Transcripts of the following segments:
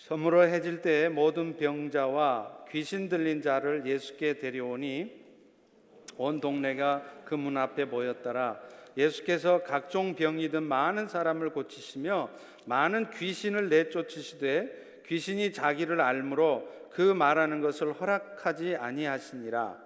저물어 해질 때에 모든 병자와 귀신 들린 자를 예수께 데려오니 온 동네가 그 문 앞에 모였더라. 예수께서 각종 병이든 많은 사람을 고치시며 많은 귀신을 내쫓으시되 귀신이 자기를 알므로 그 말하는 것을 허락하지 아니하시니라.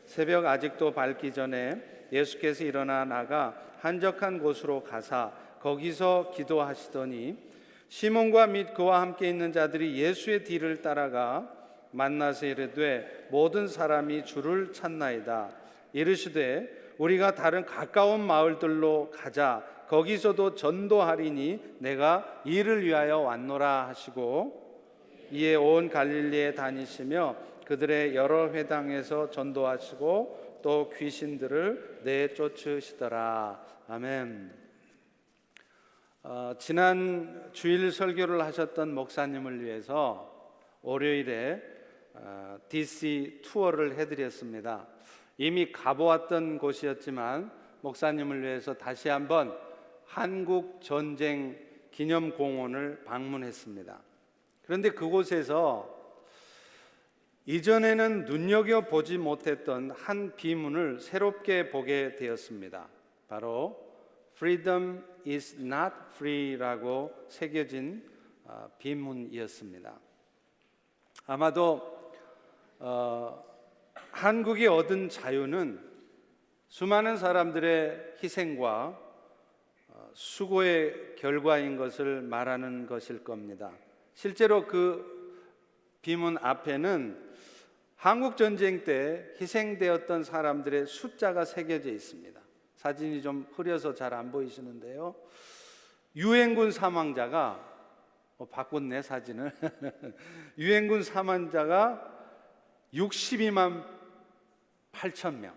새벽 아직도 밝기 전에 예수께서 일어나 나가 한적한 곳으로 가사 거기서 기도하시더니 시몬과 및 그와 함께 있는 자들이 예수의 뒤를 따라가 만나서 이르되 모든 사람이 주를 찾나이다. 이르시되 우리가 다른 가까운 마을들로 가자. 거기서도 전도하리니 내가 이를 위하여 왔노라 하시고 이에 온 갈릴리에 다니시며 그들의 여러 회당에서 전도하시고 또 귀신들을 내쫓으시더라. 아멘. 지난 주일 설교를 하셨던 목사님을 위해서 월요일에 DC 투어를 해드렸습니다. 이미 가보았던 곳이었지만 목사님을 위해서 다시 한번 한국 전쟁 기념공원을 방문했습니다. 그런데 그곳에서 이전에는 눈여겨보지 못했던 한 비문을 새롭게 보게 되었습니다. 바로 Freedom is not free라고 새겨진 비문이었습니다. 아마도 한국이 얻은 자유는 수많은 사람들의 희생과 수고의 결과인 것을 말하는 것일 겁니다. 실제로 그 비문 앞에는 한국 전쟁 때 희생되었던 사람들의 숫자가 새겨져 있습니다. 사진이 좀 흐려서 잘 안 보이시는데요. 유엔군 사망자가 바꿨네 사진을. 유엔군 사망자가 62만 8천 명.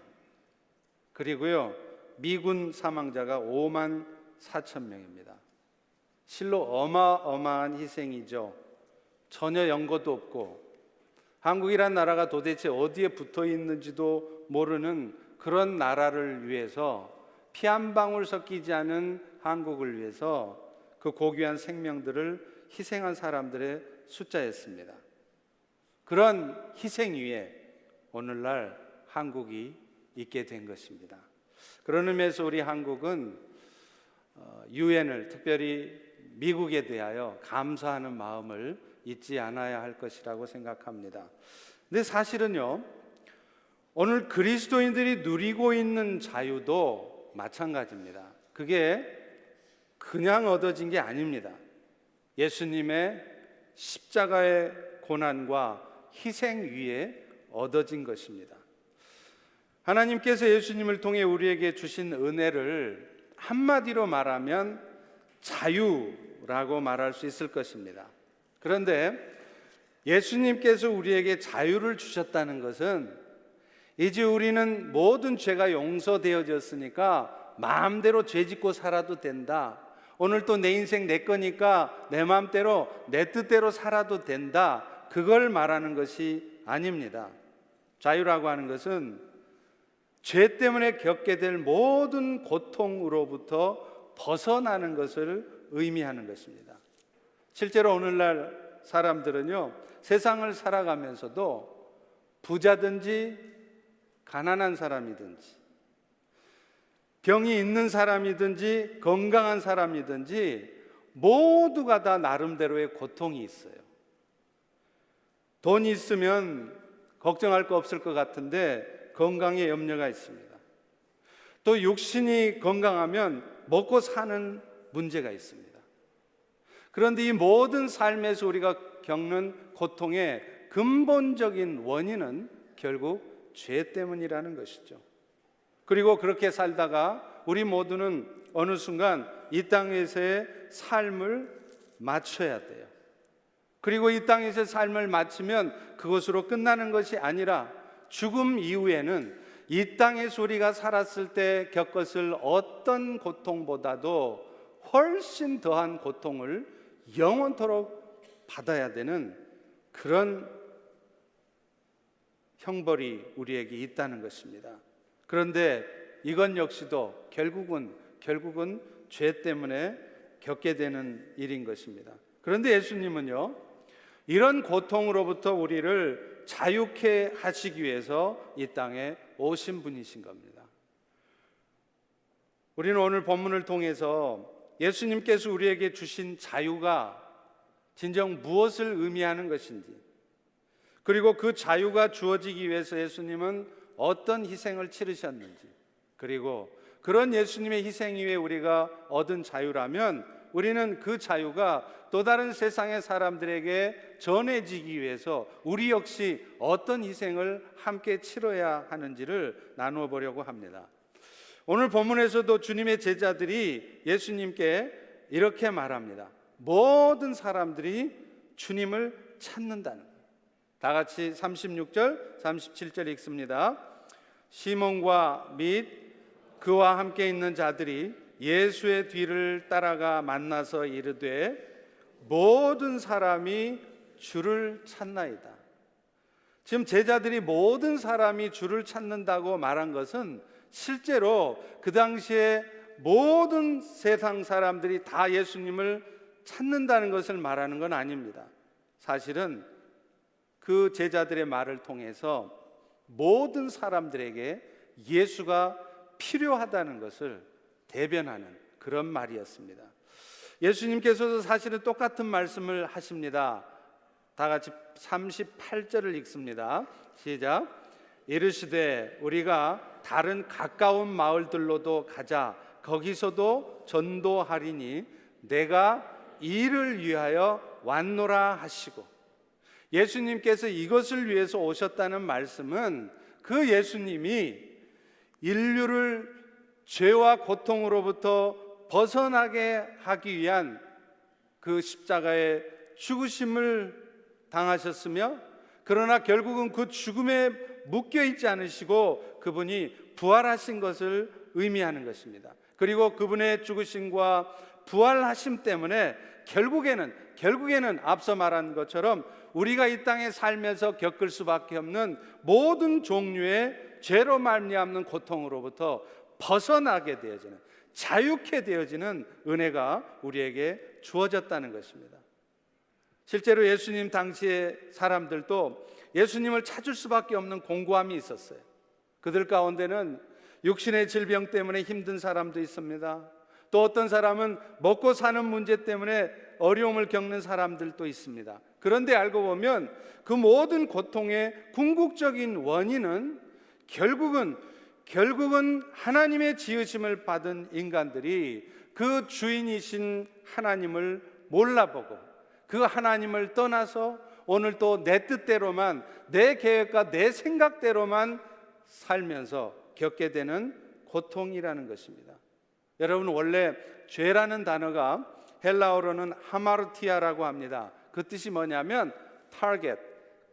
그리고요 미군 사망자가 5만 4천 명입니다. 실로 어마어마한 희생이죠. 전혀 연고도 없고 한국이란 나라가 도대체 어디에 붙어 있는지도 모르는 그런 나라를 위해서 피 한 방울 섞이지 않은 한국을 위해서 그 고귀한 생명들을 희생한 사람들의 숫자였습니다. 그런 희생 위에 오늘날 한국이 있게 된 것입니다. 그런 의미에서 우리 한국은 유엔을 특별히 미국에 대하여 감사하는 마음을 잊지 않아야 할 것이라고 생각합니다. 근데 사실은요, 오늘 그리스도인들이 누리고 있는 자유도 마찬가지입니다. 그게 그냥 얻어진 게 아닙니다. 예수님의 십자가의 고난과 희생 위에 얻어진 것입니다. 하나님께서 예수님을 통해 우리에게 주신 은혜를 한마디로 말하면 자유라고 말할 수 있을 것입니다. 그런데 예수님께서 우리에게 자유를 주셨다는 것은 이제 우리는 모든 죄가 용서되어졌으니까 마음대로 죄 짓고 살아도 된다. 오늘 또 내 인생 내 거니까 내 마음대로 내 뜻대로 살아도 된다. 그걸 말하는 것이 아닙니다. 자유라고 하는 것은 죄 때문에 겪게 될 모든 고통으로부터 벗어나는 것을 의미하는 것입니다. 실제로 오늘날 사람들은요, 세상을 살아가면서도 부자든지 가난한 사람이든지 병이 있는 사람이든지 건강한 사람이든지 모두가 다 나름대로의 고통이 있어요. 돈이 있으면 걱정할 거 없을 것 같은데 건강에 염려가 있습니다. 또 육신이 건강하면 먹고 사는 문제가 있습니다. 그런데 이 모든 삶에서 우리가 겪는 고통의 근본적인 원인은 결국 죄 때문이라는 것이죠. 그리고 그렇게 살다가 우리 모두는 어느 순간 이 땅에서의 삶을 마쳐야 돼요. 그리고 이 땅에서의 삶을 마치면 그것으로 끝나는 것이 아니라 죽음 이후에는 이 땅에서 우리가 살았을 때 겪었을 어떤 고통보다도 훨씬 더한 고통을 영원토록 받아야 되는 그런 형벌이 우리에게 있다는 것입니다. 그런데 이건 역시도 결국은 죄 때문에 겪게 되는 일인 것입니다. 그런데 예수님은요, 이런 고통으로부터 우리를 자유케 하시기 위해서 이 땅에 오신 분이신 겁니다. 우리는 오늘 본문을 통해서 예수님께서 우리에게 주신 자유가 진정 무엇을 의미하는 것인지, 그리고 그 자유가 주어지기 위해서 예수님은 어떤 희생을 치르셨는지, 그리고 그런 예수님의 희생 이후에 우리가 얻은 자유라면 우리는 그 자유가 또 다른 세상의 사람들에게 전해지기 위해서 우리 역시 어떤 희생을 함께 치러야 하는지를 나누어 보려고 합니다. 오늘 본문에서도 주님의 제자들이 예수님께 이렇게 말합니다. 모든 사람들이 주님을 찾는다는 거예요. 다 같이 36절, 37절 읽습니다. 시몬과 및 그와 함께 있는 자들이 예수의 뒤를 따라가 만나서 이르되 모든 사람이 주를 찾나이다. 지금 제자들이 모든 사람이 주를 찾는다고 말한 것은 실제로 그 당시에 모든 세상 사람들이 다 예수님을 찾는다는 것을 말하는 건 아닙니다. 사실은 그 제자들의 말을 통해서 모든 사람들에게 예수가 필요하다는 것을 대변하는 그런 말이었습니다. 예수님께서도 사실은 똑같은 말씀을 하십니다. 다 같이 38절을 읽습니다. 시작. 이르시되 우리가 다른 가까운 마을들로도 가자. 거기서도 전도하리니 내가 이를 위하여 왔노라 하시고, 예수님께서 이것을 위해서 오셨다는 말씀은 그 예수님이 인류를 죄와 고통으로부터 벗어나게 하기 위한 그 십자가의 죽으심을 당하셨으며, 그러나 결국은 그 죽음에 묶여 있지 않으시고 그분이 부활하신 것을 의미하는 것입니다. 그리고 그분의 죽으심과 부활하심 때문에 결국에는 앞서 말한 것처럼 우리가 이 땅에 살면서 겪을 수밖에 없는 모든 종류의 죄로 말미암는 고통으로부터 벗어나게 되어지는, 자유케 되어지는 은혜가 우리에게 주어졌다는 것입니다. 실제로 예수님 당시의 사람들도 예수님을 찾을 수밖에 없는 공고함이 있었어요. 그들 가운데는 육신의 질병 때문에 힘든 사람도 있습니다. 또 어떤 사람은 먹고 사는 문제 때문에 어려움을 겪는 사람들도 있습니다. 그런데 알고 보면 그 모든 고통의 궁극적인 원인은 결국은 하나님의 지으심을 받은 인간들이 그 주인이신 하나님을 몰라보고 그 하나님을 떠나서 오늘 또 내 뜻대로만, 내 계획과 내 생각대로만 살면서 겪게 되는 고통이라는 것입니다. 여러분, 원래 죄라는 단어가 헬라어로는 하마르티아라고 합니다. 그 뜻이 뭐냐면 타겟,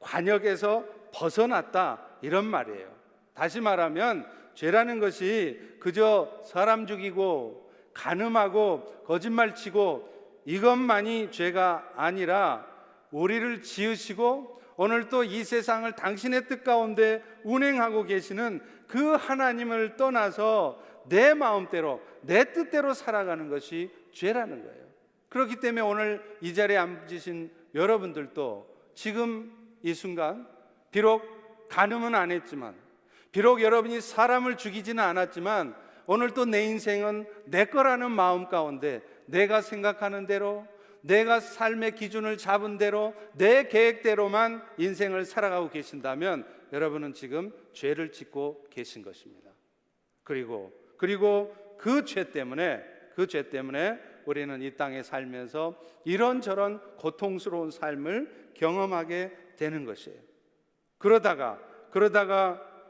관역에서 벗어났다, 이런 말이에요. 다시 말하면 죄라는 것이 그저 사람 죽이고 간음하고 거짓말치고 이것만이 죄가 아니라 우리를 지으시고 오늘 또 이 세상을 당신의 뜻 가운데 운행하고 계시는 그 하나님을 떠나서 내 마음대로, 내 뜻대로 살아가는 것이 죄라는 거예요. 그렇기 때문에 오늘 이 자리에 앉으신 여러분들도 지금 이 순간 비록 간음은 안 했지만, 비록 여러분이 사람을 죽이지는 않았지만 오늘 또 내 인생은 내 거라는 마음 가운데 내가 생각하는 대로, 내가 삶의 기준을 잡은 대로, 내 계획대로만 인생을 살아가고 계신다면 여러분은 지금 죄를 짓고 계신 것입니다. 그리고 그 죄 때문에 우리는 이 땅에 살면서 이런저런 고통스러운 삶을 경험하게 되는 것이에요. 그러다가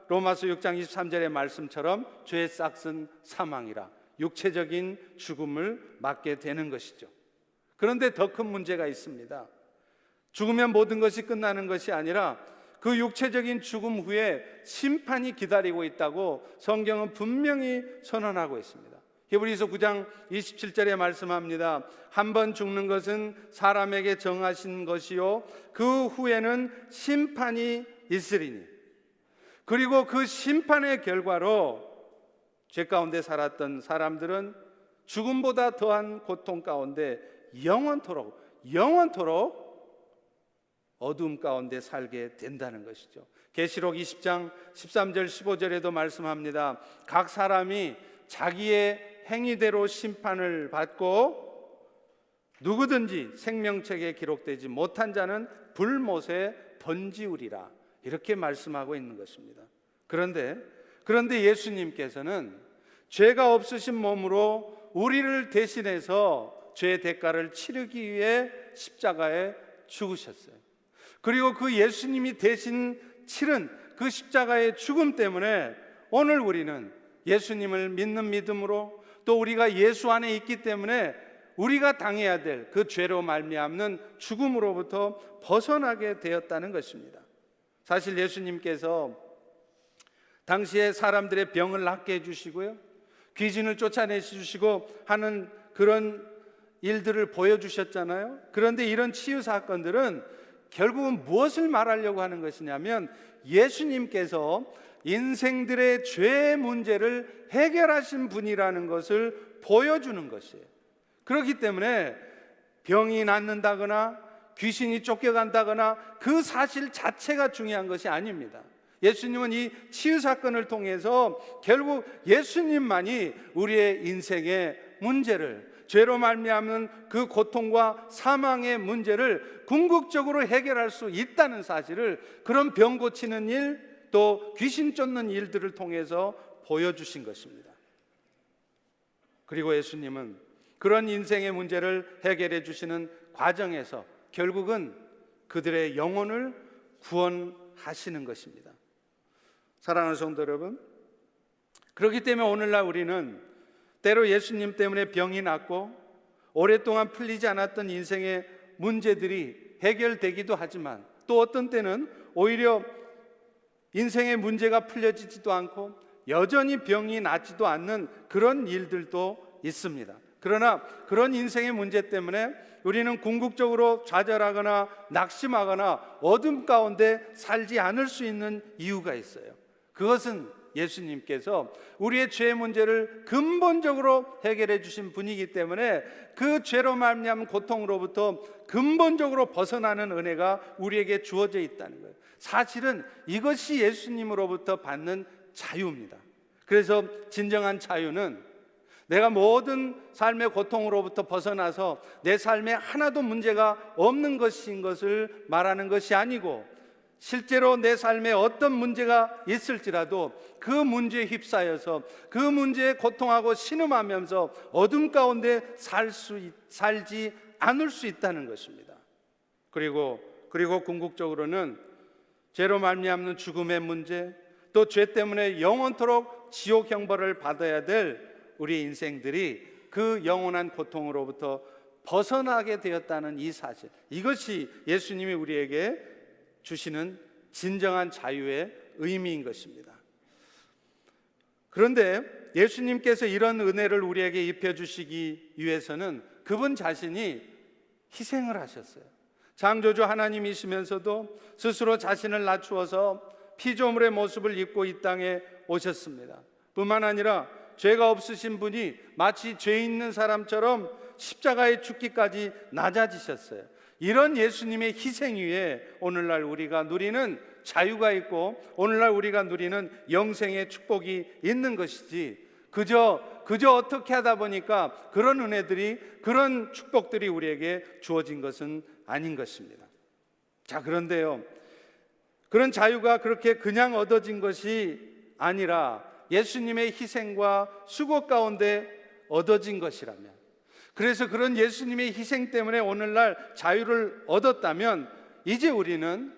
로마서 6장 23절의 말씀처럼 죄의 싹은 사망이라, 육체적인 죽음을 맞게 되는 것이죠. 그런데 더 큰 문제가 있습니다. 죽으면 모든 것이 끝나는 것이 아니라 그 육체적인 죽음 후에 심판이 기다리고 있다고 성경은 분명히 선언하고 있습니다. 히브리서 9장 27절에 말씀합니다. 한 번 죽는 것은 사람에게 정하신 것이요 그 후에는 심판이 있으리니, 그리고 그 심판의 결과로 죄 가운데 살았던 사람들은 죽음보다 더한 고통 가운데 영원토록 영원토록 어둠 가운데 살게 된다는 것이죠. 계시록 20장 13절 15절에도 말씀합니다. 각 사람이 자기의 행위대로 심판을 받고 누구든지 생명책에 기록되지 못한 자는 불못에 던지우리라, 이렇게 말씀하고 있는 것입니다. 그런데 예수님께서는 죄가 없으신 몸으로 우리를 대신해서 죄의 대가를 치르기 위해 십자가에 죽으셨어요. 그리고 그 예수님이 대신 치른 그 십자가의 죽음 때문에 오늘 우리는 예수님을 믿는 믿음으로, 또 우리가 예수 안에 있기 때문에 우리가 당해야 될 그 죄로 말미암는 죽음으로부터 벗어나게 되었다는 것입니다. 사실 예수님께서 당시에 사람들의 병을 낫게 해주시고요, 귀신을 쫓아내주시고 하는 그런 일들을 보여주셨잖아요. 그런데 이런 치유 사건들은 결국은 무엇을 말하려고 하는 것이냐면, 예수님께서 인생들의 죄의 문제를 해결하신 분이라는 것을 보여주는 것이에요. 그렇기 때문에 병이 낫는다거나 귀신이 쫓겨간다거나 그 사실 자체가 중요한 것이 아닙니다. 예수님은 이 치유 사건을 통해서 결국 예수님만이 우리의 인생의 문제를, 죄로 말미암는 그 고통과 사망의 문제를 궁극적으로 해결할 수 있다는 사실을, 그런 병 고치는 일, 또 귀신 쫓는 일들을 통해서 보여주신 것입니다. 그리고 예수님은 그런 인생의 문제를 해결해 주시는 과정에서 결국은 그들의 영혼을 구원하시는 것입니다. 사랑하는 성도 여러분, 그렇기 때문에 오늘날 우리는 때로 예수님 때문에 병이 났고 오랫동안 풀리지 않았던 인생의 문제들이 해결되기도 하지만, 또 어떤 때는 오히려 인생의 문제가 풀려지지도 않고 여전히 병이 낫지도 않는 그런 일들도 있습니다. 그러나 그런 인생의 문제 때문에 우리는 궁극적으로 좌절하거나 낙심하거나 어둠 가운데 살지 않을 수 있는 이유가 있어요. 그것은 예수님께서 우리의 죄의 문제를 근본적으로 해결해 주신 분이기 때문에 그 죄로 말미암은 고통으로부터 근본적으로 벗어나는 은혜가 우리에게 주어져 있다는 거예요. 사실은 이것이 예수님으로부터 받는 자유입니다. 그래서 진정한 자유는 내가 모든 삶의 고통으로부터 벗어나서 내 삶에 하나도 문제가 없는 것인 것을 말하는 것이 아니고, 실제로 내 삶에 어떤 문제가 있을지라도 그 문제에 휩싸여서 그 문제에 고통하고 신음하면서 어둠 가운데 살지 않을 수 있다는 것입니다. 그리고 궁극적으로는 죄로 말미암는 죽음의 문제, 또 죄 때문에 영원토록 지옥 형벌을 받아야 될 우리 인생들이 그 영원한 고통으로부터 벗어나게 되었다는 이 사실, 이것이 예수님이 우리에게 주시는 진정한 자유의 의미인 것입니다. 그런데 예수님께서 이런 은혜를 우리에게 입혀주시기 위해서는 그분 자신이 희생을 하셨어요. 창조주 하나님이시면서도 스스로 자신을 낮추어서 피조물의 모습을 입고 이 땅에 오셨습니다. 뿐만 아니라 죄가 없으신 분이 마치 죄 있는 사람처럼 십자가에 죽기까지 낮아지셨어요. 이런 예수님의 희생 위에 오늘날 우리가 누리는 자유가 있고 오늘날 우리가 누리는 영생의 축복이 있는 것이지, 그저 어떻게 하다 보니까 그런 은혜들이, 그런 축복들이 우리에게 주어진 것은 아닌 것입니다. 자, 그런데요, 그런 자유가 그렇게 그냥 얻어진 것이 아니라 예수님의 희생과 수고 가운데 얻어진 것이라면, 그래서 그런 예수님의 희생 때문에 오늘날 자유를 얻었다면, 이제 우리는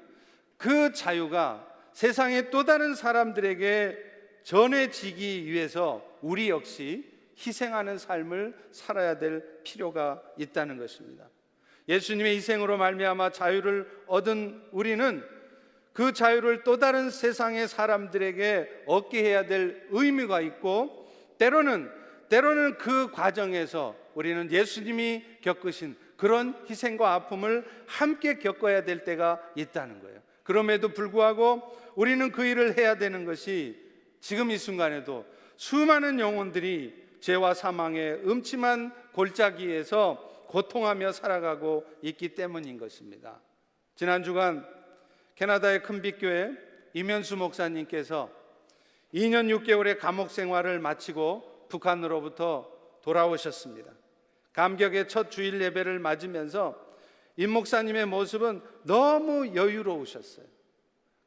그 자유가 세상의 또 다른 사람들에게 전해지기 위해서 우리 역시 희생하는 삶을 살아야 될 필요가 있다는 것입니다. 예수님의 희생으로 말미암아 자유를 얻은 우리는 그 자유를 또 다른 세상의 사람들에게 얻게 해야 될 의무가 있고, 때로는 그 과정에서 우리는 예수님이 겪으신 그런 희생과 아픔을 함께 겪어야 될 때가 있다는 거예요. 그럼에도 불구하고 우리는 그 일을 해야 되는 것이, 지금 이 순간에도 수많은 영혼들이 죄와 사망의 음침한 골짜기에서 고통하며 살아가고 있기 때문인 것입니다. 지난 주간 캐나다의 큰빛교회 이면수 목사님께서 2년 6개월의 감옥 생활을 마치고 북한으로부터 돌아오셨습니다. 감격의 첫 주일 예배를 맞으면서 임 목사님의 모습은 너무 여유로우셨어요.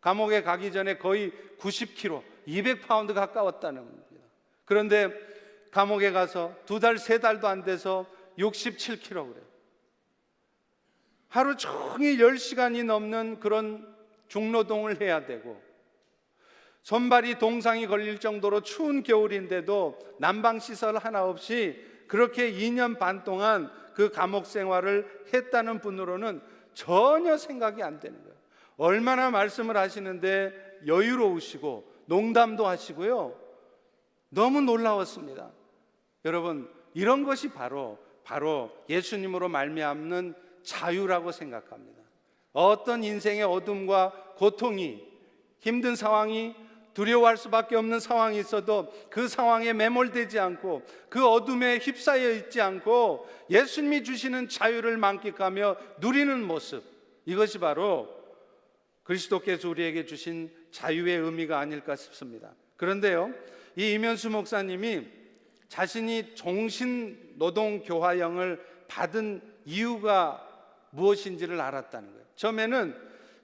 감옥에 가기 전에 거의 90kg, 200파운드 가까웠다는 겁니다. 그런데 감옥에 가서 2달, 3달도 안 돼서 67kg. 하루 종일 10시간이 넘는 그런 중노동을 해야 되고, 손발이 동상이 걸릴 정도로 추운 겨울인데도 난방시설 하나 없이 그렇게 2년 반 동안 그 감옥 생활을 했다는 분으로는 전혀 생각이 안 되는 거예요. 얼마나 말씀을 하시는데 여유로우시고 농담도 하시고요. 너무 놀라웠습니다. 여러분, 이런 것이 바로 예수님으로 말미암는 자유라고 생각합니다. 어떤 인생의 어둠과 고통이, 힘든 상황이, 두려워할 수밖에 없는 상황이 있어도 그 상황에 매몰되지 않고 그 어둠에 휩싸여 있지 않고 예수님이 주시는 자유를 만끽하며 누리는 모습, 이것이 바로 그리스도께서 우리에게 주신 자유의 의미가 아닐까 싶습니다. 그런데요, 이 이면수 목사님이 자신이 종신노동교화형을 받은 이유가 무엇인지를 알았다는 거예요. 처음에는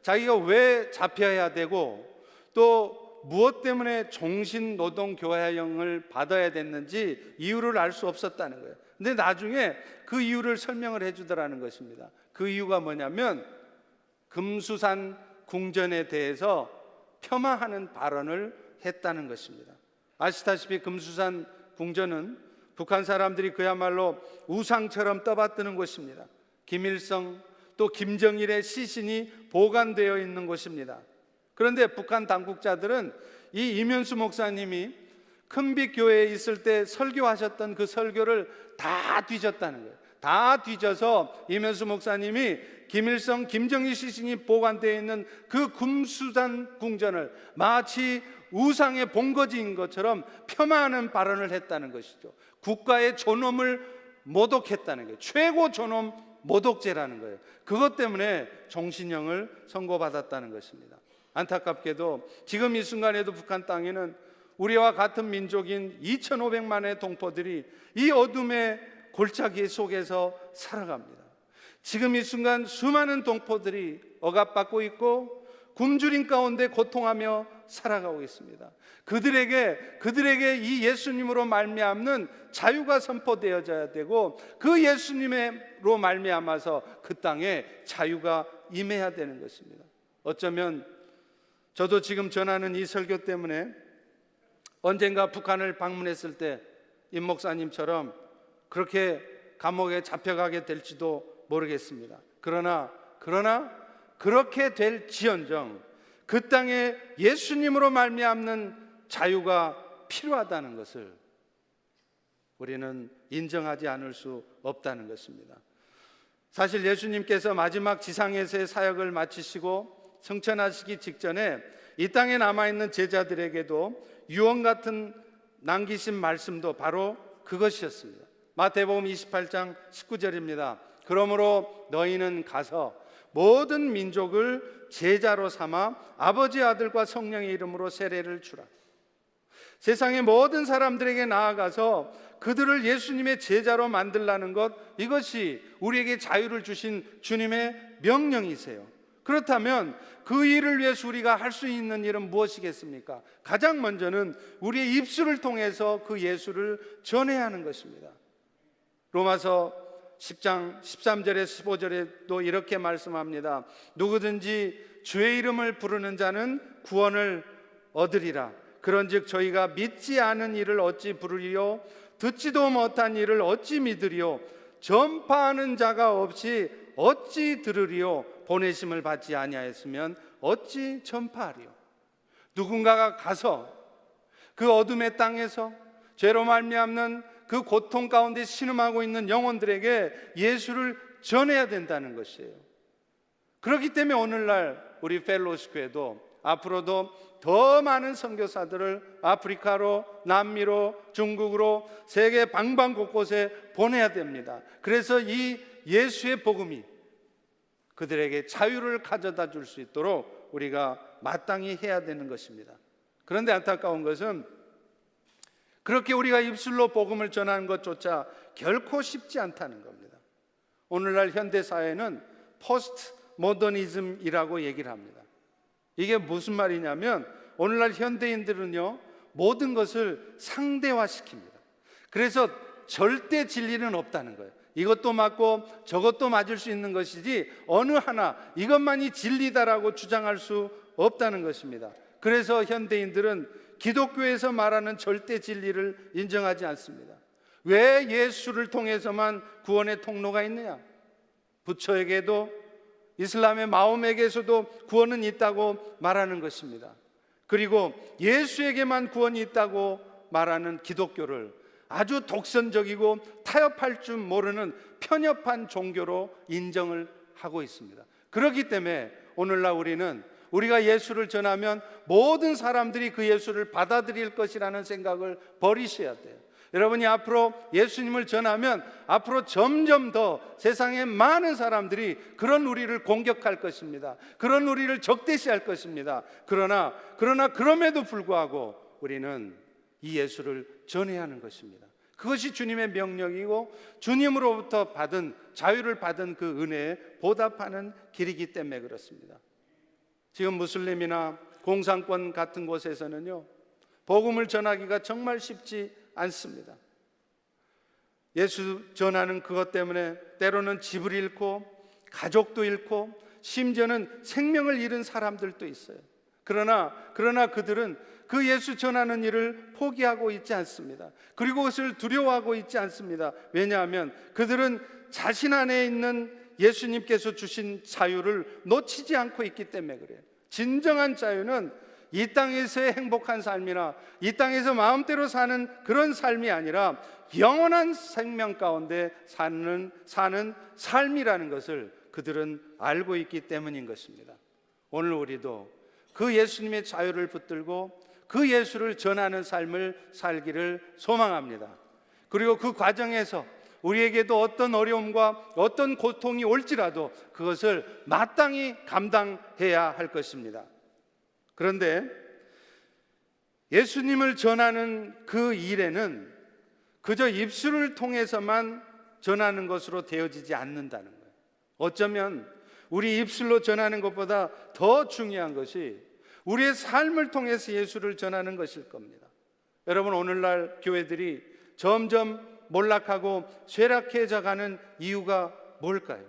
자기가 왜 잡혀야 되고 또 무엇 때문에 종신노동교화형을 받아야 됐는지 이유를 알 수 없었다는 거예요. 근데 나중에 그 이유를 설명을 해주더라는 것입니다. 그 이유가 뭐냐면 금수산 궁전에 대해서 폄하하는 발언을 했다는 것입니다. 아시다시피 금수산 궁전은 북한 사람들이 그야말로 우상처럼 떠받드는 곳입니다. 김일성 또 김정일의 시신이 보관되어 있는 곳입니다. 그런데 북한 당국자들은 이 이면수 목사님이 큰빛교회에 있을 때 설교하셨던 그 설교를 다 뒤졌다는 거예요. 다 뒤져서 이면수 목사님이 김일성, 김정일 시신이 보관되어 있는 그 금수산 궁전을 마치 우상의 본거지인 것처럼 폄하하는 발언을 했다는 것이죠. 국가의 존엄을 모독했다는 거예요. 최고 존엄 모독죄라는 거예요. 그것 때문에 종신형을 선고받았다는 것입니다. 안타깝게도 지금 이 순간에도 북한 땅에는 우리와 같은 민족인 2,500만의 동포들이 이 어둠의 골짜기 속에서 살아갑니다. 지금 이 순간 수많은 동포들이 억압받고 있고 굶주림 가운데 고통하며 살아가고 있습니다. 그들에게 이 예수님으로 말미암는 자유가 선포되어져야 되고 그 예수님으로 말미암아서 그 땅에 자유가 임해야 되는 것입니다. 어쩌면 저도 지금 전하는 이 설교 때문에 언젠가 북한을 방문했을 때 임 목사님처럼 그렇게 감옥에 잡혀가게 될지도 모르겠습니다. 그러나 그렇게 될지언정 그 땅에 예수님으로 말미암는 자유가 필요하다는 것을 우리는 인정하지 않을 수 없다는 것입니다. 사실 예수님께서 마지막 지상에서의 사역을 마치시고 승천하시기 직전에 이 땅에 남아있는 제자들에게도 유언 같은 남기신 말씀도 바로 그것이었습니다. 마태복음 28장 19절입니다. 그러므로 너희는 가서 모든 민족을 제자로 삼아 아버지, 아들과 성령의 이름으로 세례를 주라. 세상의 모든 사람들에게 나아가서 그들을 예수님의 제자로 만들라는 것, 이것이 우리에게 자유를 주신 주님의 명령이세요. 그렇다면 그 일을 위해서 우리가 할 수 있는 일은 무엇이겠습니까? 가장 먼저는 우리의 입술을 통해서 그 예수를 전해야 하는 것입니다. 로마서 10장 13절에 15절에도 이렇게 말씀합니다. 누구든지 주의 이름을 부르는 자는 구원을 얻으리라. 그런즉 저희가 믿지 않은 일을 어찌 부르리요? 듣지도 못한 일을 어찌 믿으리요? 전파하는 자가 없이 어찌 들으리요? 보내심을 받지 아니하였으면 어찌 전파하리요? 누군가가 가서 그 어둠의 땅에서 죄로 말미암는 그 고통 가운데 신음하고 있는 영혼들에게 예수를 전해야 된다는 것이에요. 그렇기 때문에 오늘날 우리 펠로우십 교회도 앞으로도 더 많은 선교사들을 아프리카로, 남미로, 중국으로, 세계 방방 곳곳에 보내야 됩니다. 그래서 이 예수의 복음이 그들에게 자유를 가져다 줄 수 있도록 우리가 마땅히 해야 되는 것입니다. 그런데 안타까운 것은 그렇게 우리가 입술로 복음을 전하는 것조차 결코 쉽지 않다는 겁니다. 오늘날 현대사회는 포스트 모더니즘이라고 얘기를 합니다. 이게 무슨 말이냐면 오늘날 현대인들은요, 모든 것을 상대화시킵니다. 그래서 절대 진리는 없다는 거예요. 이것도 맞고 저것도 맞을 수 있는 것이지 어느 하나 이것만이 진리다라고 주장할 수 없다는 것입니다. 그래서 현대인들은 기독교에서 말하는 절대 진리를 인정하지 않습니다. 왜 예수를 통해서만 구원의 통로가 있느냐? 부처에게도 이슬람의 마홈에게서도 구원은 있다고 말하는 것입니다. 그리고 예수에게만 구원이 있다고 말하는 기독교를 아주 독선적이고 타협할 줄 모르는 편협한 종교로 인정을 하고 있습니다. 그렇기 때문에 오늘날 우리가 예수를 전하면 모든 사람들이 그 예수를 받아들일 것이라는 생각을 버리셔야 돼요. 여러분이 앞으로 예수님을 전하면 앞으로 점점 더 세상의 많은 사람들이 그런 우리를 공격할 것입니다. 그런 우리를 적대시할 것입니다. 그러나 그럼에도 불구하고 우리는 이 예수를 전해야 하는 것입니다. 그것이 주님의 명령이고 주님으로부터 받은 자유를 받은 그 은혜에 보답하는 길이기 때문에 그렇습니다. 지금 무슬림이나 공산권 같은 곳에서는요, 복음을 전하기가 정말 쉽지 않습니다. 예수 전하는 그것 때문에 때로는 집을 잃고 가족도 잃고 심지어는 생명을 잃은 사람들도 있어요. 그러나 그들은 그 예수 전하는 일을 포기하고 있지 않습니다. 그리고 그것을 두려워하고 있지 않습니다. 왜냐하면 그들은 자신 안에 있는 예수님께서 주신 자유를 놓치지 않고 있기 때문에 그래요. 진정한 자유는 이 땅에서의 행복한 삶이나 이 땅에서 마음대로 사는 그런 삶이 아니라 영원한 생명 가운데 사는 삶이라는 것을 그들은 알고 있기 때문인 것입니다. 오늘 우리도 그 예수님의 자유를 붙들고 그 예수를 전하는 삶을 살기를 소망합니다. 그리고 그 과정에서 우리에게도 어떤 어려움과 어떤 고통이 올지라도 그것을 마땅히 감당해야 할 것입니다. 그런데 예수님을 전하는 그 일에는 그저 입술을 통해서만 전하는 것으로 되어지지 않는다는 거예요. 어쩌면 우리 입술로 전하는 것보다 더 중요한 것이 우리의 삶을 통해서 예수를 전하는 것일 겁니다. 여러분, 오늘날 교회들이 점점 몰락하고 쇠락해져 가는 이유가 뭘까요?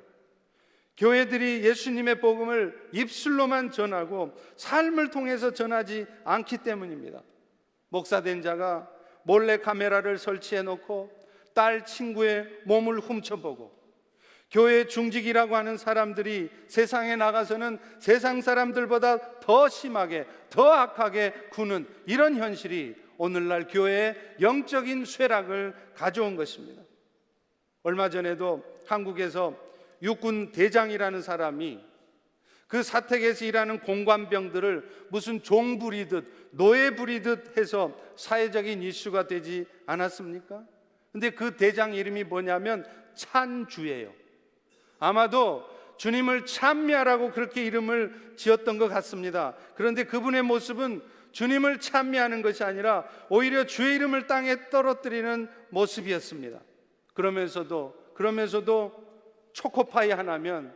교회들이 예수님의 복음을 입술로만 전하고 삶을 통해서 전하지 않기 때문입니다. 목사된 자가 몰래 카메라를 설치해 놓고 딸 친구의 몸을 훔쳐보고 교회 중직이라고 하는 사람들이 세상에 나가서는 세상 사람들보다 더 심하게 더 악하게 구는 이런 현실이 오늘날 교회의 영적인 쇠락을 가져온 것입니다. 얼마 전에도 한국에서 육군 대장이라는 사람이 그 사택에서 일하는 공관병들을 무슨 종 부리듯 노예 부리듯 해서 사회적인 이슈가 되지 않았습니까? 근데 그 대장 이름이 뭐냐면 찬주예요. 아마도 주님을 찬미하라고 그렇게 이름을 지었던 것 같습니다. 그런데 그분의 모습은 주님을 찬미하는 것이 아니라 오히려 주의 이름을 땅에 떨어뜨리는 모습이었습니다. 그러면서도 초코파이 하나면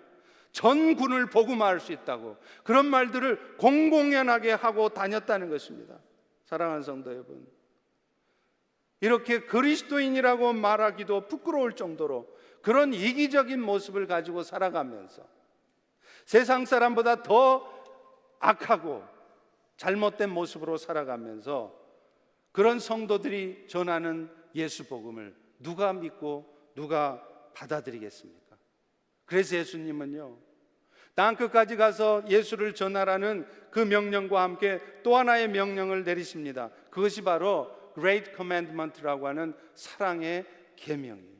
전 군을 복음화할 수 있다고 그런 말들을 공공연하게 하고 다녔다는 것입니다. 사랑하는 성도 여러분, 이렇게 그리스도인이라고 말하기도 부끄러울 정도로 그런 이기적인 모습을 가지고 살아가면서 세상 사람보다 더 악하고 잘못된 모습으로 살아가면서 그런 성도들이 전하는 예수 복음을 누가 믿고 누가 받아들이겠습니까? 그래서 예수님은요, 땅끝까지 가서 예수를 전하라는 그 명령과 함께 또 하나의 명령을 내리십니다. 그것이 바로 Great Commandment라고 하는 사랑의 계명이에요.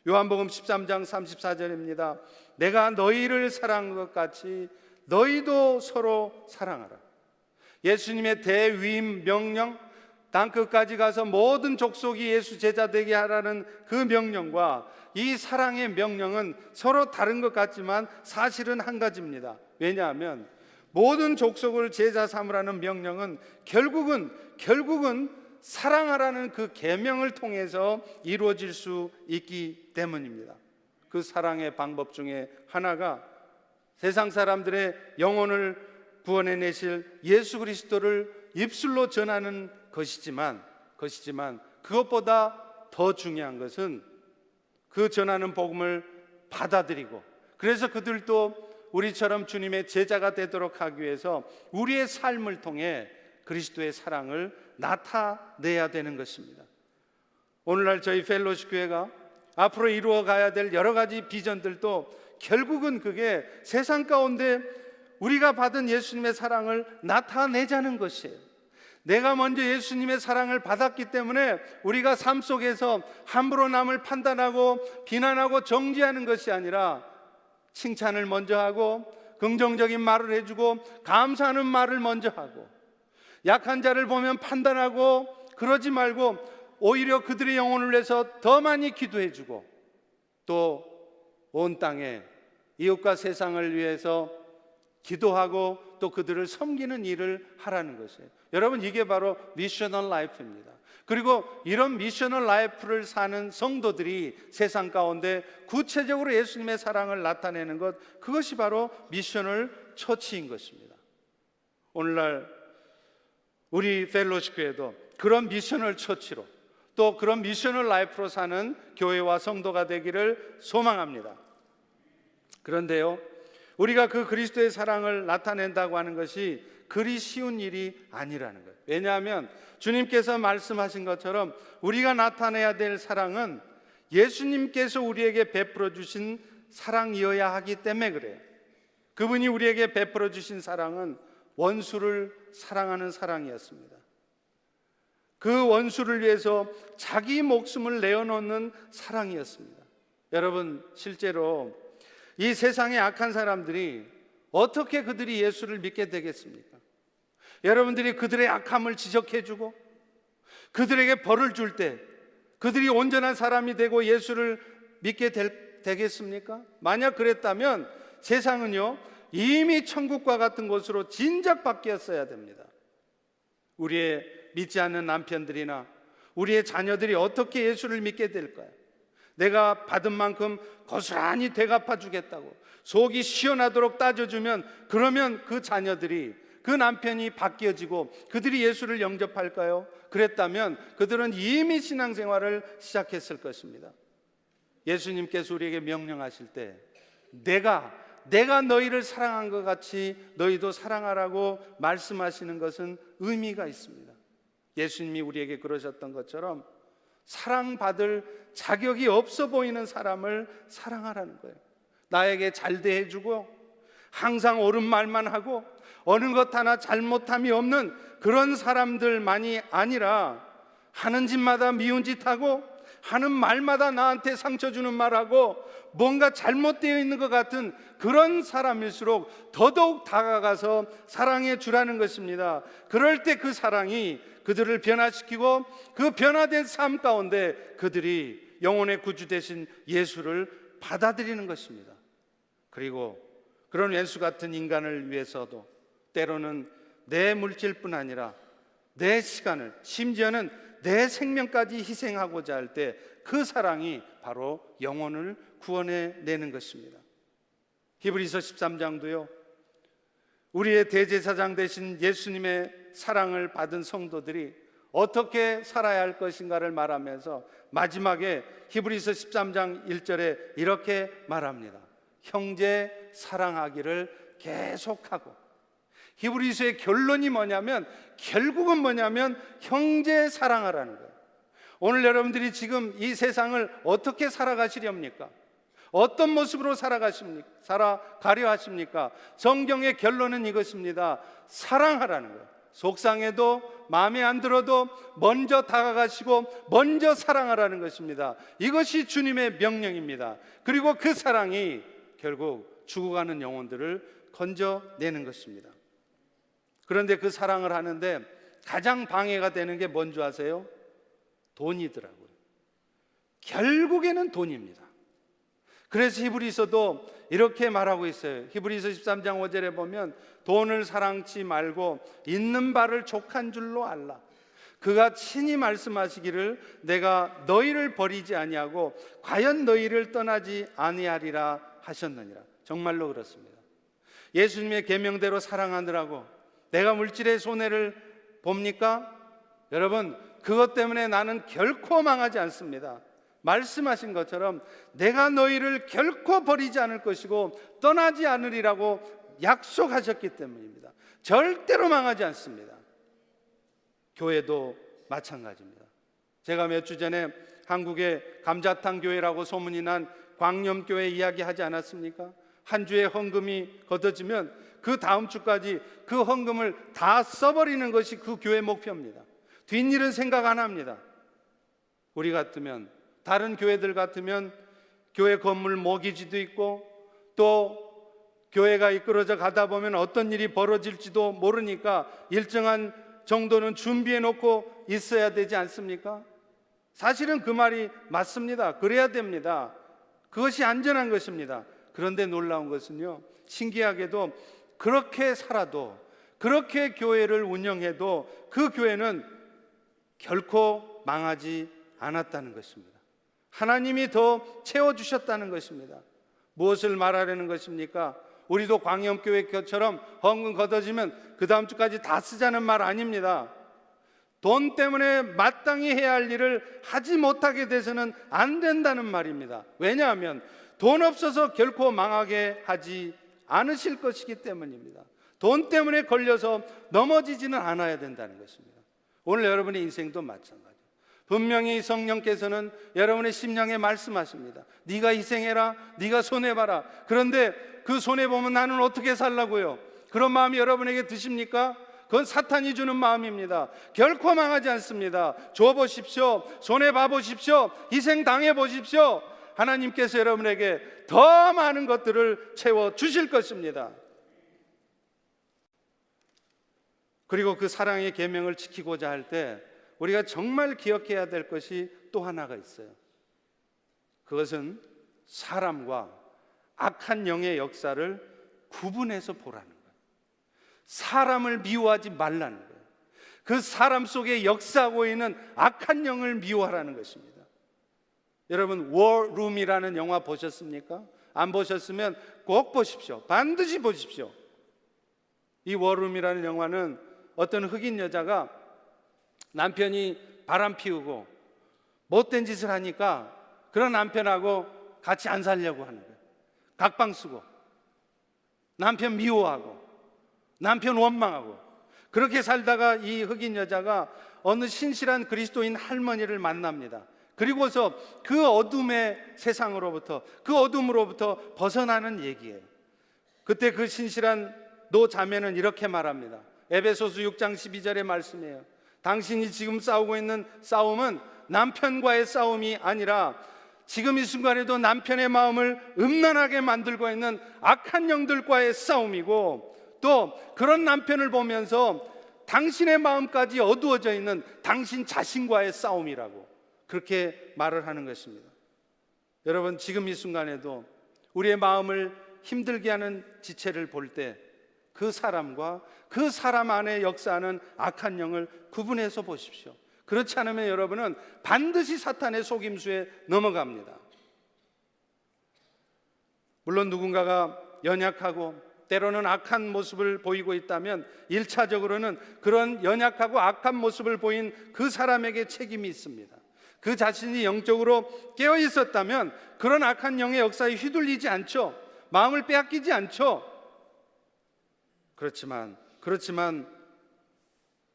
요한복음 13장 34절입니다. 내가 너희를 사랑한 것 같이 너희도 서로 사랑하라. 예수님의 대위임 명령, 땅끝까지 가서 모든 족속이 예수 제자 되게 하라는 그 명령과 이 사랑의 명령은 서로 다른 것 같지만 사실은 한 가지입니다. 왜냐하면 모든 족속을 제자 삼으라는 명령은 결국은 사랑하라는 그 계명을 통해서 이루어질 수 있기 때문입니다. 그 사랑의 방법 중에 하나가 세상 사람들의 영혼을 구원해내실 예수 그리스도를 입술로 전하는 것이지만 그것보다 더 중요한 것은 그 전하는 복음을 받아들이고, 그래서 그들도 우리처럼 주님의 제자가 되도록 하기 위해서 우리의 삶을 통해 그리스도의 사랑을 나타내야 되는 것입니다. 오늘날 저희 펠로십 교회가 앞으로 이루어가야 될 여러 가지 비전들도 결국은 그게 세상 가운데 우리가 받은 예수님의 사랑을 나타내자는 것이에요. 내가 먼저 예수님의 사랑을 받았기 때문에 우리가 삶 속에서 함부로 남을 판단하고 비난하고 정죄하는 것이 아니라 칭찬을 먼저 하고 긍정적인 말을 해주고 감사하는 말을 먼저 하고, 약한 자를 보면 판단하고 그러지 말고 오히려 그들의 영혼을 위해서 더 많이 기도해주고, 또 온 땅에 이웃과 세상을 위해서 기도하고 또 그들을 섬기는 일을 하라는 것이에요. 여러분, 이게 바로 미셔널 라이프입니다. 그리고 이런 미셔널 라이프를 사는 성도들이 세상 가운데 구체적으로 예수님의 사랑을 나타내는 것, 그것이 바로 미셔널 처치인 것입니다. 오늘날 우리 펠로십 교회도 그런 미셔널 처치로, 또 그런 미셔널 라이프로 사는 교회와 성도가 되기를 소망합니다. 그런데요, 우리가 그 그리스도의 사랑을 나타낸다고 하는 것이 그리 쉬운 일이 아니라는 거예요. 왜냐하면 주님께서 말씀하신 것처럼 우리가 나타내야 될 사랑은 예수님께서 우리에게 베풀어 주신 사랑이어야 하기 때문에 그래요. 그분이 우리에게 베풀어 주신 사랑은 원수를 사랑하는 사랑이었습니다. 그 원수를 위해서 자기 목숨을 내어놓는 사랑이었습니다. 여러분, 실제로 이 세상의 악한 사람들이 어떻게 그들이 예수를 믿게 되겠습니까? 여러분들이 그들의 악함을 지적해주고 그들에게 벌을 줄 때 그들이 온전한 사람이 되고 예수를 믿게 되겠습니까? 만약 그랬다면 세상은요, 이미 천국과 같은 곳으로 진작 바뀌었어야 됩니다. 우리의 믿지 않는 남편들이나 우리의 자녀들이 어떻게 예수를 믿게 될까요? 내가 받은 만큼 고스란히 되갚아 주겠다고 속이 시원하도록 따져주면, 그러면 그 자녀들이, 그 남편이 바뀌어지고 그들이 예수를 영접할까요? 그랬다면 그들은 이미 신앙생활을 시작했을 것입니다. 예수님께서 우리에게 명령하실 때 내가 너희를 사랑한 것 같이 너희도 사랑하라고 말씀하시는 것은 의미가 있습니다. 예수님이 우리에게 그러셨던 것처럼 사랑받을 자격이 없어 보이는 사람을 사랑하라는 거예요. 나에게 잘 대해주고 항상 옳은 말만 하고 어느 것 하나 잘못함이 없는 그런 사람들만이 아니라 하는 짓마다 미운 짓하고 하는 말마다 나한테 상처 주는 말하고 뭔가 잘못되어 있는 것 같은 그런 사람일수록 더더욱 다가가서 사랑해 주라는 것입니다. 그럴 때 그 사랑이 그들을 변화시키고 그 변화된 삶 가운데 그들이 영혼의 구주 되신 예수를 받아들이는 것입니다. 그리고 그런 왼수 같은 인간을 위해서도 때로는 내 물질뿐 아니라 내 시간을, 심지어는 내 생명까지 희생하고자 할 때 그 사랑이 바로 영혼을 구원해내는 것입니다. 히브리서 13장도요, 우리의 대제사장 되신 예수님의 사랑을 받은 성도들이 어떻게 살아야 할 것인가를 말하면서 마지막에 히브리서 13장 1절에 이렇게 말합니다. 형제 사랑하기를 계속하고. 히브리서의 결론이 뭐냐면, 결국은 뭐냐면 형제 사랑하라는 거예요. 오늘 여러분들이 지금 이 세상을 어떻게 살아가시렵니까? 어떤 모습으로 살아가려 하십니까? 성경의 결론은 이것입니다. 사랑하라는 거예요. 속상해도 마음에 안 들어도 먼저 다가가시고 먼저 사랑하라는 것입니다. 이것이 주님의 명령입니다. 그리고 그 사랑이 결국 죽어가는 영혼들을 건져내는 것입니다. 그런데 그 사랑을 하는데 가장 방해가 되는 게 뭔지 아세요? 돈이더라고요. 결국에는 돈입니다. 그래서 히브리서도 이렇게 말하고 있어요. 히브리서 13장 5절에 보면 돈을 사랑치 말고 있는 바를 족한 줄로 알라. 그가 친히 말씀하시기를 내가 너희를 버리지 아니하고 과연 너희를 떠나지 아니하리라 하셨느니라. 정말로 그렇습니다. 예수님의 계명대로 사랑하느라고 내가 물질의 손해를 봅니까? 여러분, 그것 때문에 나는 결코 망하지 않습니다. 말씀하신 것처럼 내가 너희를 결코 버리지 않을 것이고 떠나지 않으리라고 약속하셨기 때문입니다. 절대로 망하지 않습니다. 교회도 마찬가지입니다. 제가 몇 주 전에 한국의 감자탕 교회라고 소문이 난 광염교회 이야기하지 않았습니까? 한 주에 헌금이 걷어지면 그 다음 주까지 그 헌금을 다 써버리는 것이 그 교회 목표입니다. 뒷일은 생각 안 합니다. 우리 같으면, 다른 교회들 같으면 교회 건물 모기지도 있고 또 교회가 이끌어져 가다 보면 어떤 일이 벌어질지도 모르니까 일정한 정도는 준비해 놓고 있어야 되지 않습니까? 사실은 그 말이 맞습니다. 그래야 됩니다. 그것이 안전한 것입니다. 그런데 놀라운 것은요, 신기하게도 그렇게 살아도, 그렇게 교회를 운영해도 그 교회는 결코 망하지 않았다는 것입니다. 하나님이 더 채워주셨다는 것입니다. 무엇을 말하려는 것입니까? 우리도 광염교회처럼 헌금 걷어지면 그 다음 주까지 다 쓰자는 말 아닙니다. 돈 때문에 마땅히 해야 할 일을 하지 못하게 돼서는 안 된다는 말입니다. 왜냐하면 돈 없어서 결코 망하게 하지 않으실 것이기 때문입니다. 돈 때문에 걸려서 넘어지지는 않아야 된다는 것입니다. 오늘 여러분의 인생도 마찬가지입니다. 분명히 성령께서는 여러분의 심령에 말씀하십니다. 네가 희생해라, 네가 손해봐라. 그런데 그 손해보면 나는 어떻게 살라고요? 그런 마음이 여러분에게 드십니까? 그건 사탄이 주는 마음입니다. 결코 망하지 않습니다. 줘보십시오. 손해봐보십시오. 희생당해보십시오. 하나님께서 여러분에게 더 많은 것들을 채워주실 것입니다. 그리고 그 사랑의 계명을 지키고자 할 때 우리가 정말 기억해야 될 것이 또 하나가 있어요. 그것은 사람과 악한 영의 역사를 구분해서 보라는 거예요. 사람을 미워하지 말라는 거예요. 그 사람 속에 역사하고 있는 악한 영을 미워하라는 것입니다. 여러분, 워룸이라는 영화 보셨습니까? 안 보셨으면 꼭 보십시오. 반드시 보십시오. 이 워룸이라는 영화는 어떤 흑인 여자가 남편이 바람 피우고 못된 짓을 하니까 그런 남편하고 같이 안 살려고 하는 거예요. 각방 쓰고 남편 미워하고 남편 원망하고 그렇게 살다가 이 흑인 여자가 어느 신실한 그리스도인 할머니를 만납니다. 그리고서 그 어둠의 세상으로부터, 그 어둠으로부터 벗어나는 얘기예요. 그때 그 신실한 노자매는 이렇게 말합니다. 에베소서 6장 12절의 말씀이에요. 당신이 지금 싸우고 있는 싸움은 남편과의 싸움이 아니라 지금 이 순간에도 남편의 마음을 음란하게 만들고 있는 악한 영들과의 싸움이고, 또 그런 남편을 보면서 당신의 마음까지 어두워져 있는 당신 자신과의 싸움이라고 그렇게 말을 하는 것입니다. 여러분, 지금 이 순간에도 우리의 마음을 힘들게 하는 지체를 볼 때 그 사람과 그 사람 안에 역사하는 악한 영을 구분해서 보십시오. 그렇지 않으면 여러분은 반드시 사탄의 속임수에 넘어갑니다. 물론 누군가가 연약하고 때로는 악한 모습을 보이고 있다면 1차적으로는 그런 연약하고 악한 모습을 보인 그 사람에게 책임이 있습니다. 그 자신이 영적으로 깨어 있었다면 그런 악한 영의 역사에 휘둘리지 않죠. 마음을 빼앗기지 않죠. 그렇지만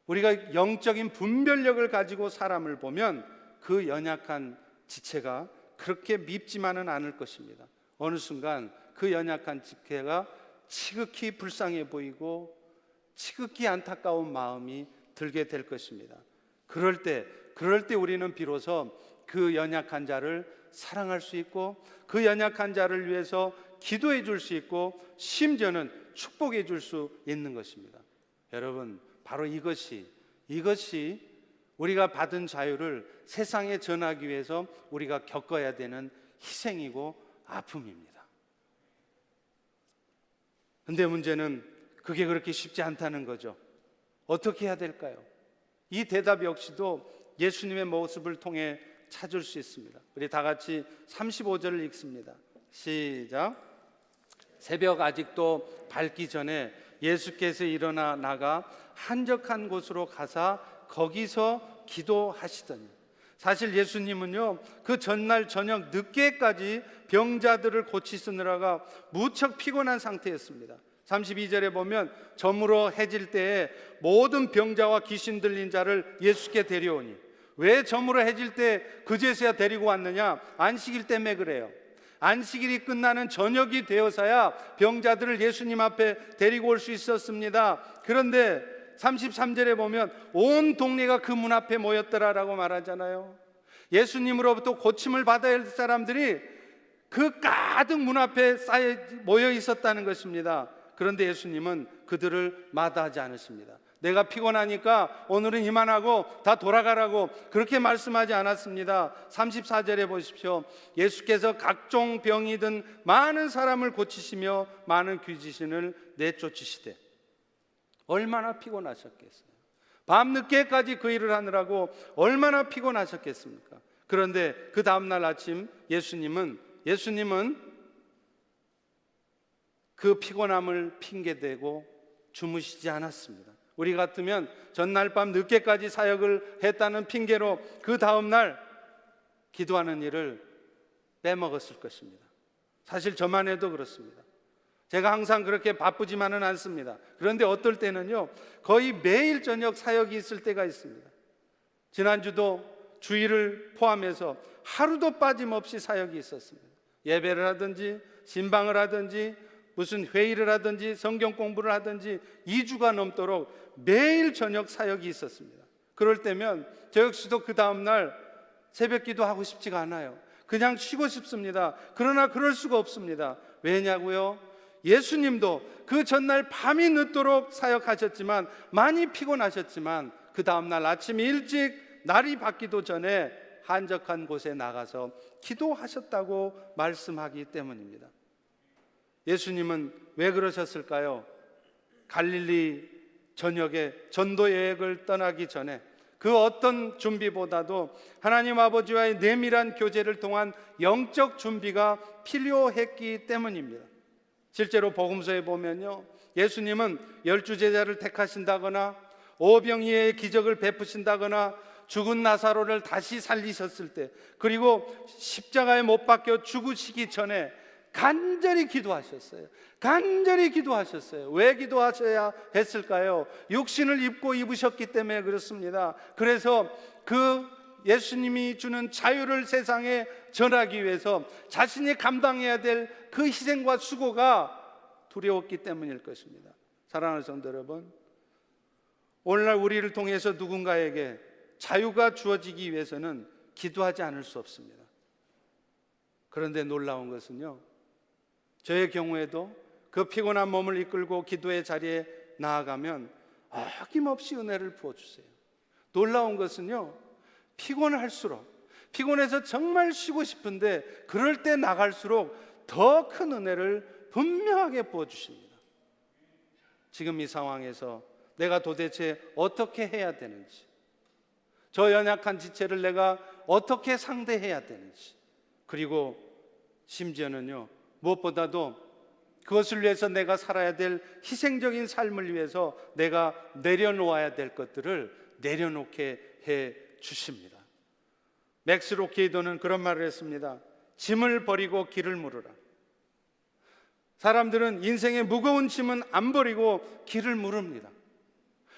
우리가 영적인 분별력을 가지고 사람을 보면 그 연약한 지체가 그렇게 밉지만은 않을 것입니다. 어느 순간 그 연약한 지체가 지극히 불쌍해 보이고 지극히 안타까운 마음이 들게 될 것입니다. 그럴 때 우리는 비로소 그 연약한 자를 사랑할 수 있고 그 연약한 자를 위해서 기도해 줄 수 있고 심지어는 축복해 줄 수 있는 것입니다. 여러분, 바로 이것이 우리가 받은 자유를 세상에 전하기 위해서 우리가 겪어야 되는 희생이고 아픔입니다. 근데 문제는 그게 그렇게 쉽지 않다는 거죠. 어떻게 해야 될까요? 이 대답 역시도 예수님의 모습을 통해 찾을 수 있습니다. 우리 다 같이 35절을 읽습니다. 시작. 새벽 아직도 밝기 전에 예수께서 일어나 나가 한적한 곳으로 가사 거기서 기도하시더니, 사실 예수님은요 그 전날 저녁 늦게까지 병자들을 고치시느라가 무척 피곤한 상태였습니다. 32절에 보면 저물어 해질 때에 모든 병자와 귀신 들린 자를 예수께 데려오니, 왜 저물어 해질 때 그제서야 데리고 왔느냐? 안식일 때문에 그래요. 안식일이 끝나는 저녁이 되어서야 병자들을 예수님 앞에 데리고 올 수 있었습니다. 그런데 33절에 보면 온 동네가 그 문 앞에 모였더라라고 말하잖아요. 예수님으로부터 고침을 받아야 할 사람들이 그 가득 문 앞에 모여 있었다는 것입니다. 그런데 예수님은 그들을 마다하지 않으십니다. 내가 피곤하니까 오늘은 이만하고 다 돌아가라고 그렇게 말씀하지 않았습니다. 34절에 보십시오. 예수께서 각종 병이 든 많은 사람을 고치시며 많은 귀신을 내쫓으시되, 얼마나 피곤하셨겠어요. 밤늦게까지 그 일을 하느라고 얼마나 피곤하셨겠습니까? 그런데 그 다음날 아침 예수님은 그 피곤함을 핑계대고 주무시지 않았습니다. 우리 같으면 전날 밤 늦게까지 사역을 했다는 핑계로 그 다음날 기도하는 일을 빼먹었을 것입니다. 사실 저만 해도 그렇습니다. 제가 항상 그렇게 바쁘지만은 않습니다. 그런데 어떨 때는요 거의 매일 저녁 사역이 있을 때가 있습니다. 지난주도 주일을 포함해서 하루도 빠짐없이 사역이 있었습니다. 예배를 하든지 신방을 하든지 무슨 회의를 하든지 성경 공부를 하든지 2주가 넘도록 매일 저녁 사역이 있었습니다. 그럴 때면 저 역시도 그 다음날 새벽 기도하고 싶지가 않아요. 그냥 쉬고 싶습니다. 그러나 그럴 수가 없습니다. 왜냐고요? 예수님도 그 전날 밤이 늦도록 사역하셨지만, 많이 피곤하셨지만 그 다음날 아침 일찍 날이 밝기도 전에 한적한 곳에 나가서 기도하셨다고 말씀하기 때문입니다. 예수님은 왜 그러셨을까요? 갈릴리 전역에 전도 여행을 떠나기 전에 그 어떤 준비보다도 하나님 아버지와의 내밀한 교제를 통한 영적 준비가 필요했기 때문입니다. 실제로 복음서에 보면요, 예수님은 12 제자를 택하신다거나 오병이의 기적을 베푸신다거나 죽은 나사로를 다시 살리셨을 때, 그리고 십자가에 못 박혀 죽으시기 전에 간절히 기도하셨어요. 간절히 기도하셨어요. 왜 기도하셔야 했을까요? 육신을 입으셨기 때문에 그렇습니다. 그래서 그 예수님이 주는 자유를 세상에 전하기 위해서 자신이 감당해야 될 그 희생과 수고가 두려웠기 때문일 것입니다. 사랑하는 성도 여러분, 오늘날 우리를 통해서 누군가에게 자유가 주어지기 위해서는 기도하지 않을 수 없습니다. 그런데 놀라운 것은요, 저의 경우에도 그 피곤한 몸을 이끌고 기도의 자리에 나아가면 아낌없이 은혜를 부어주세요. 놀라운 것은요, 피곤해서 정말 쉬고 싶은데 그럴 때 나갈수록 더 큰 은혜를 분명하게 부어주십니다. 지금 이 상황에서 내가 도대체 어떻게 해야 되는지, 저 연약한 지체를 내가 어떻게 상대해야 되는지, 그리고 심지어는요, 무엇보다도 그것을 위해서 내가 살아야 될 희생적인 삶을 위해서 내가 내려놓아야 될 것들을 내려놓게 해 주십니다. 맥스 로케이도는 그런 말을 했습니다. 짐을 버리고 길을 물으라. 사람들은 인생의 무거운 짐은 안 버리고 길을 물읍니다.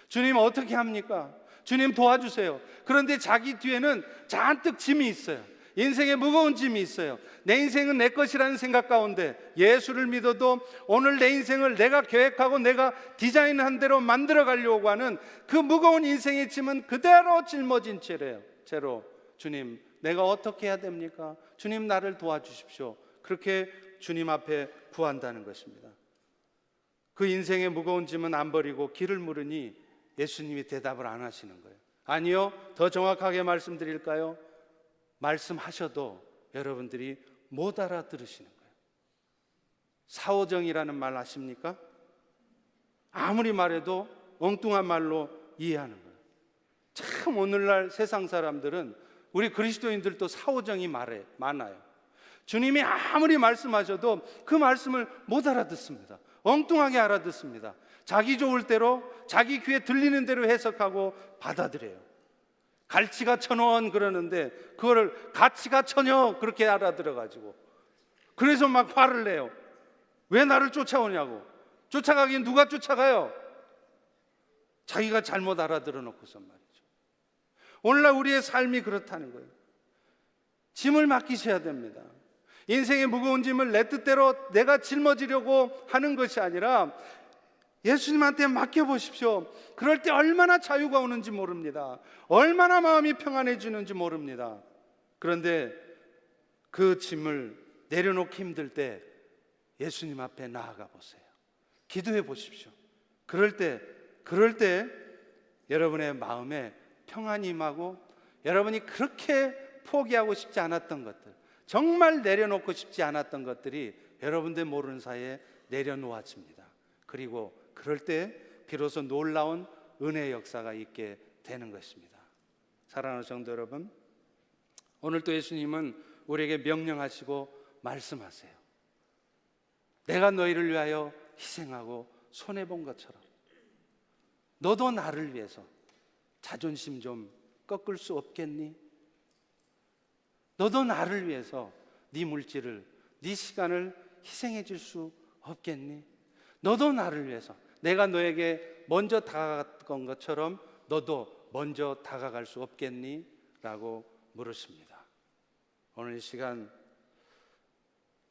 주님 어떻게 합니까? 주님 도와주세요. 그런데 자기 뒤에는 잔뜩 짐이 있어요. 인생에 무거운 짐이 있어요. 내 인생은 내 것이라는 생각 가운데 예수를 믿어도 오늘 내 인생을 내가 계획하고 내가 디자인한 대로 만들어 가려고 하는 그 무거운 인생의 짐은 그대로 짊어진 채로 주님, 내가 어떻게 해야 됩니까? 주님, 나를 도와주십시오. 그렇게 주님 앞에 구한다는 것입니다. 그 인생의 무거운 짐은 안 버리고 길을 물으니 예수님이 대답을 안 하시는 거예요. 아니요, 더 정확하게 말씀드릴까요? 말씀하셔도 여러분들이 못 알아들으시는 거예요. 사오정이라는 말 아십니까? 아무리 말해도 엉뚱한 말로 이해하는 거예요. 참 오늘날 세상 사람들은, 우리 그리스도인들도 사오정이 많아요. 주님이 아무리 말씀하셔도 그 말씀을 못 알아듣습니다. 엉뚱하게 알아듣습니다. 자기 좋을 대로, 자기 귀에 들리는 대로 해석하고 받아들여요. 갈치가 천원 그러는데 그거를 가치가 천여 그렇게 알아들어가지고, 그래서 막 화를 내요. 왜 나를 쫓아오냐고. 쫓아가긴 누가 쫓아가요? 자기가 잘못 알아들어 놓고서 말이죠. 오늘날 우리의 삶이 그렇다는 거예요. 짐을 맡기셔야 됩니다. 인생의 무거운 짐을 내 뜻대로 내가 짊어지려고 하는 것이 아니라 예수님한테 맡겨보십시오. 그럴 때 얼마나 자유가 오는지 모릅니다. 얼마나 마음이 평안해지는지 모릅니다. 그런데 그 짐을 내려놓기 힘들 때 예수님 앞에 나아가 보세요. 기도해 보십시오. 그럴 때 여러분의 마음에 평안이 임하고, 여러분이 그렇게 포기하고 싶지 않았던 것들, 정말 내려놓고 싶지 않았던 것들이 여러분들 모르는 사이에 내려놓아집니다. 그리고 그럴 때 비로소 놀라운 은혜의 역사가 있게 되는 것입니다. 사랑하는 성도 여러분, 오늘 또 예수님은 우리에게 명령하시고 말씀하세요. 내가 너희를 위하여 희생하고 손해본 것처럼 너도 나를 위해서 자존심 좀 꺾을 수 없겠니? 너도 나를 위해서 네 물질을, 네 시간을 희생해 줄 수 없겠니? 너도 나를 위해서, 내가 너에게 먼저 다가갔던 것처럼 너도 먼저 다가갈 수 없겠니? 라고 물으십니다. 오늘 이 시간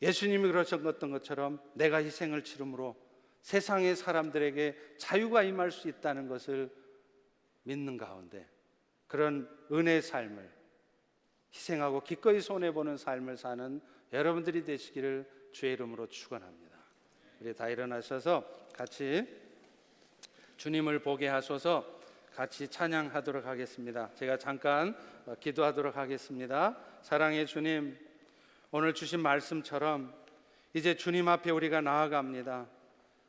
예수님이 그러셨던 것처럼 내가 희생을 치름으로 세상의 사람들에게 자유가 임할 수 있다는 것을 믿는 가운데, 그런 은혜의 삶을, 희생하고 기꺼이 손해보는 삶을 사는 여러분들이 되시기를 주의 이름으로 축원합니다. 우리 다 일어나셔서 같이 주님을 보게 하소서 같이 찬양하도록 하겠습니다. 제가 잠깐 기도하도록 하겠습니다. 사랑의 주님, 오늘 주신 말씀처럼 이제 주님 앞에 우리가 나아갑니다.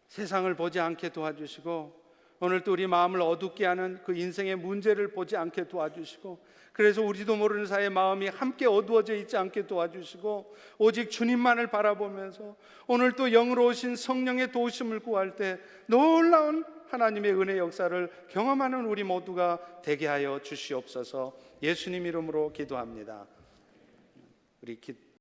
세상을 보지 않게 도와주시고, 오늘 또 우리 마음을 어둡게 하는 그 인생의 문제를 보지 않게 도와주시고, 그래서 우리도 모르는 사이에 마음이 함께 어두워져 있지 않게 도와주시고, 오직 주님만을 바라보면서 오늘 또 영으로 오신 성령의 도우심을 구할 때 놀라운 하나님의 은혜 역사를 경험하는 우리 모두가 되게 하여 주시옵소서. 예수님 이름으로 기도합니다. 우리